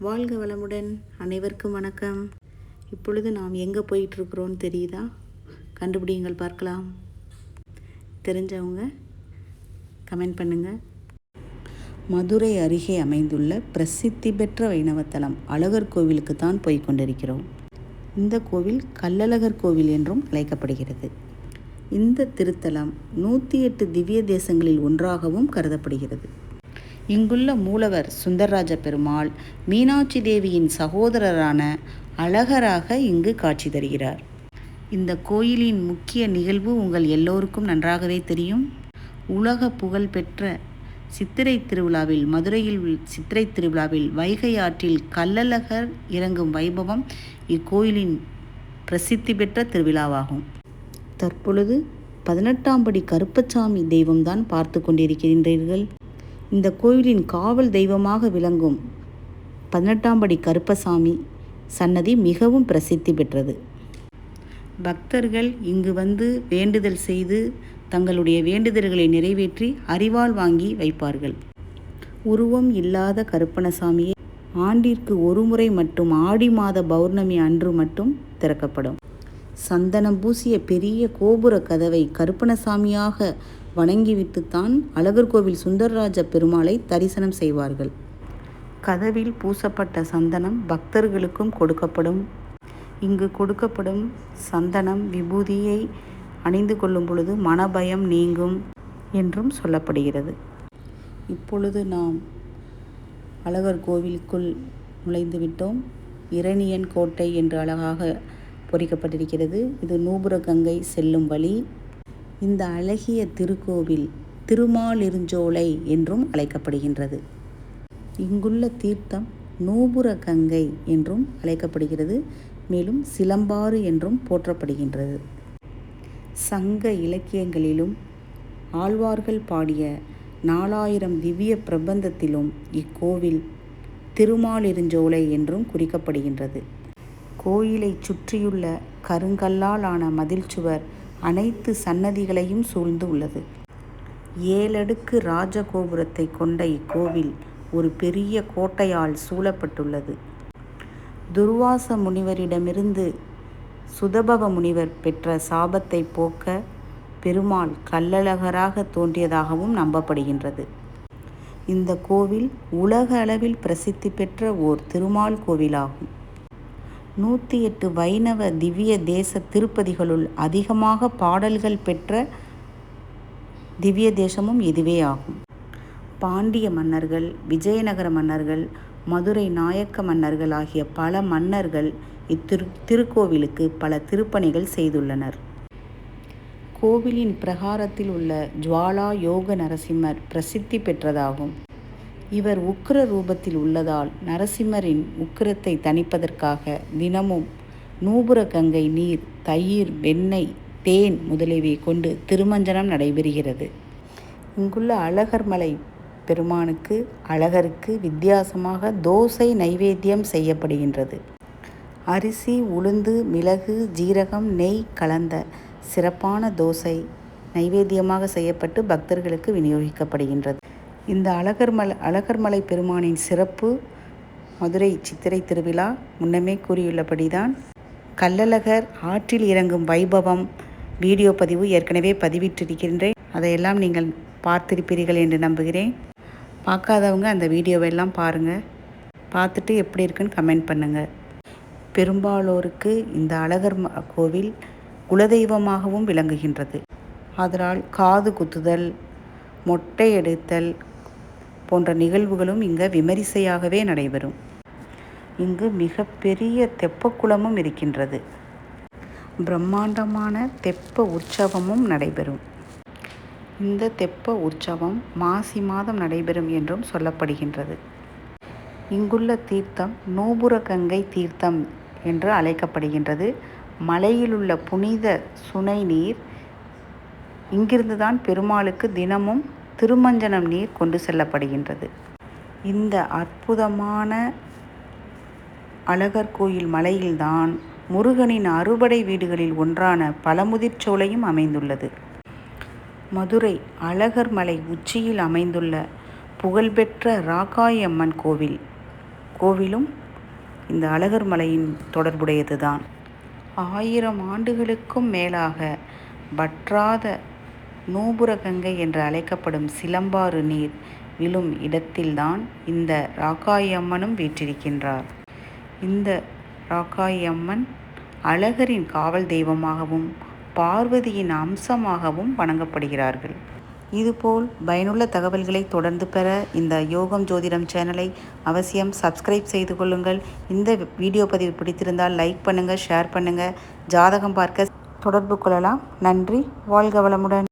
வாழ்க வளமுடன். அனைவருக்கும் வணக்கம். இப்பொழுது நாம் எங்கே போயிட்டுருக்குறோன்னு தெரியுதா? கண்டுபிடிங்கள் பார்க்கலாம். தெரிஞ்சவங்க கமெண்ட் பண்ணுங்கள். மதுரை அருகே அமைந்துள்ள பிரசித்தி பெற்ற வைணவத்தலம் அழகர் கோவிலுக்கு தான் போய் கொண்டிருக்கிறோம். இந்த கோவில் கள்ளழகர் கோவில் என்றும் அழைக்கப்படுகிறது. இந்த திருத்தலம் 108 திவ்ய தேசங்களில் ஒன்றாகவும் கருதப்படுகிறது. இங்குள்ள மூலவர் சுந்தரராஜ பெருமாள் மீனாட்சி தேவியின் சகோதரரான அழகராக இங்கு காட்சி தருகிறார். இந்த கோயிலின் முக்கிய நிகழ்வு உங்கள் எல்லோருக்கும் நன்றாகவே தெரியும். உலக புகழ் பெற்ற சித்திரை திருவிழாவில், மதுரையில் சித்திரை திருவிழாவில் வைகை ஆற்றில் கள்ளழகர் இறங்கும் வைபவம் இக்கோயிலின் பிரசித்தி பெற்ற திருவிழாவாகும். தற்பொழுது 18ஆம் படி கருப்பசாமி தெய்வம்தான் பார்த்து கொண்டிருக்கின்றீர்கள். இந்த கோயிலின் காவல் தெய்வமாக விளங்கும் 18ஆம் படி கருப்பசாமி சன்னதி மிகவும் பிரசித்தி பெற்றது. பக்தர்கள் இங்கு வந்து வேண்டுதல் செய்து தங்களுடைய வேண்டுதல்களை நிறைவேற்றி அரிவாள் வாங்கி வைப்பார்கள். உருவம் இல்லாத கருப்பணசாமியை ஆண்டிற்கு ஒரு முறை மட்டும் ஆடி மாத பௌர்ணமி அன்று மட்டும் திறக்கப்படும். சந்தனம் பூசிய பெரிய கோபுர கதவை கருப்பணசாமியாக வணங்கிவிட்டுத்தான் அழகர் கோவில் சுந்தரராஜ பெருமாளை தரிசனம் செய்வார்கள். கதவில் பூசப்பட்ட சந்தனம் பக்தர்களுக்கும் கொடுக்கப்படும். இங்கு கொடுக்கப்படும் சந்தனம் விபூதியை அணிந்து கொள்ளும் பொழுது மனபயம் நீங்கும் என்றும் சொல்லப்படுகிறது. இப்பொழுது நாம் அழகர் கோவிலுக்குள் நுழைந்து விட்டோம். இரணியன் கோட்டை என்று அழகாக பொறிக்கப்பட்டிருக்கிறது. இது நூபுர கங்கை செல்லும் வழி. இந்த அழகிய திருக்கோவில் திருமாலிருஞ்சோலை என்றும் அழைக்கப்படுகின்றது. இங்குள்ள தீர்த்தம் நூபுர கங்கை என்றும் அழைக்கப்படுகிறது. மேலும் சிலம்பாறு என்றும் போற்றப்படுகின்றது. சங்க இலக்கியங்களிலும் ஆழ்வார்கள் பாடிய 4000 திவ்ய பிரபந்தத்திலும் இக்கோவில் திருமாலிருஞ்சோலை என்றும் குறிக்கப்படுகின்றது. கோயிலை சுற்றியுள்ள கருங்கல்லால் ஆன மதில் சுவர் அனைத்து சன்னதிகளையும் சூழ்ந்து உள்ளது. 7 அடுக்கு ராஜகோபுரத்தை கொண்ட இக்கோவில் ஒரு பெரிய கோட்டையால் சூழப்பட்டுள்ளது. துர்வாச முனிவரிடமிருந்து சுதபவ முனிவர் பெற்ற சாபத்தை போக்க பெருமாள் கள்ளழகராக தோன்றியதாகவும் நம்பப்படுகின்றது. இந்த கோவில் உலக அளவில் பிரசித்தி பெற்ற ஓர் திருமால் கோவிலாகும். 108 வைணவ திவ்ய தேச திருப்பதிகளுள் அதிகமாக பாடல்கள் பெற்ற திவ்ய தேசமும் இதுவே ஆகும். பாண்டிய மன்னர்கள், விஜயநகர மன்னர்கள், மதுரை நாயக்க மன்னர்கள் ஆகிய பல மன்னர்கள் திருக்கோவிலுக்கு பல திருப்பணிகள் செய்துள்ளனர். கோவிலின் பிரகாரத்தில் உள்ள ஜுவாலா யோக நரசிம்மர் பிரசித்தி பெற்றதாகும். இவர் உக்கிர ரூபத்தில் உள்ளதால் நரசிம்மரின் உக்கிரத்தை தணிப்பதற்காக தினமும் நூபுர கங்கை நீர், தயிர், வெண்ணெய், தேன் முதலியவை கொண்டு திருமஞ்சனம் நடைபெறுகிறது. இங்குள்ள அழகர்மலை பெருமானுக்கு அழகருக்கு வித்தியாசமாக தோசை நைவேத்தியம் செய்யப்படுகின்றது. அரிசி, உளுந்து, மிளகு, ஜீரகம், நெய் கலந்த சிறப்பான தோசை நைவேத்தியமாக செய்யப்பட்டு பக்தர்களுக்கு விநியோகிக்கப்படுகின்றது. இந்த அழகர்மலை பெருமானின் சிறப்பு மதுரை சித்திரை திருவிழா முன்னமே கூறியுள்ளபடிதான். கள்ளழகர் ஆற்றில் இறங்கும் வைபவம் வீடியோ பதிவு ஏற்கனவே பதிவிட்டிருக்கின்றேன். அதையெல்லாம் நீங்கள் பார்த்திருப்பீர்கள் என்று நம்புகிறேன். பார்க்காதவங்க அந்த வீடியோவெல்லாம் பாருங்கள். பார்த்துட்டு எப்படி இருக்குன்னு கமெண்ட் பண்ணுங்கள். பெரும்பாலோருக்கு இந்த அழகர் கோவில் குலதெய்வமாகவும் விளங்குகின்றது. அதனால் காது குத்துதல், மொட்டை எடுத்தல் போன்ற நிகழ்வுகளும் இங்கு விமரிசையாகவே நடைபெறும். இங்கு மிகப்பெரிய தெப்பக்குளமும் இருக்கின்றது. பிரம்மாண்டமான தெப்ப உற்சவமும் நடைபெறும். இந்த தெப்ப உற்சவம் மாசி மாதம் நடைபெறும் என்றும் சொல்லப்படுகின்றது. இங்குள்ள தீர்த்தம் நூபுர கங்கை தீர்த்தம் என்று அழைக்கப்படுகின்றது. மலையிலுள்ள புனித சுனை நீர் இங்கிருந்துதான் பெருமாளுக்கு தினமும் திருமஞ்சனம் நீர் கொண்டு செல்லப்படுகின்றது. இந்த அற்புதமான அழகர் கோயில் மலையில்தான் முருகனின் அறுபடை வீடுகளில் ஒன்றான பழமுதிர்ச்சோலையும் அமைந்துள்ளது. மதுரை அழகர் மலை உச்சியில் அமைந்துள்ள புகழ்பெற்ற ராக்காயம்மன் கோவிலும் இந்த அழகர் மலையின் தொடர்புடையது தான். 1000 ஆண்டுகளுக்கும் மேலாக வற்றாத நூபுர கங்கை என்று அழைக்கப்படும் சிலம்பாறு நீர் விழும் இடத்தில்தான் இந்த ராக்காயி அம்மனும் வீற்றிருக்கின்றார். இந்த ராக்காயி அம்மன் அழகரின் காவல் தெய்வமாகவும் பார்வதியின் அம்சமாகவும் வணங்கப்படுகிறார்கள். இதுபோல் பயனுள்ள தகவல்களை தொடர்ந்து பெற இந்த யோகம் ஜோதிடம் சேனலை அவசியம் சப்ஸ்கிரைப் செய்து கொள்ளுங்கள். இந்த வீடியோ பதிவு பிடித்திருந்தால் லைக் பண்ணுங்கள், ஷேர் பண்ணுங்கள். ஜாதகம் பார்க்க தொடர்பு கொள்ளலாம். நன்றி. வாழ்க வளமுடன்.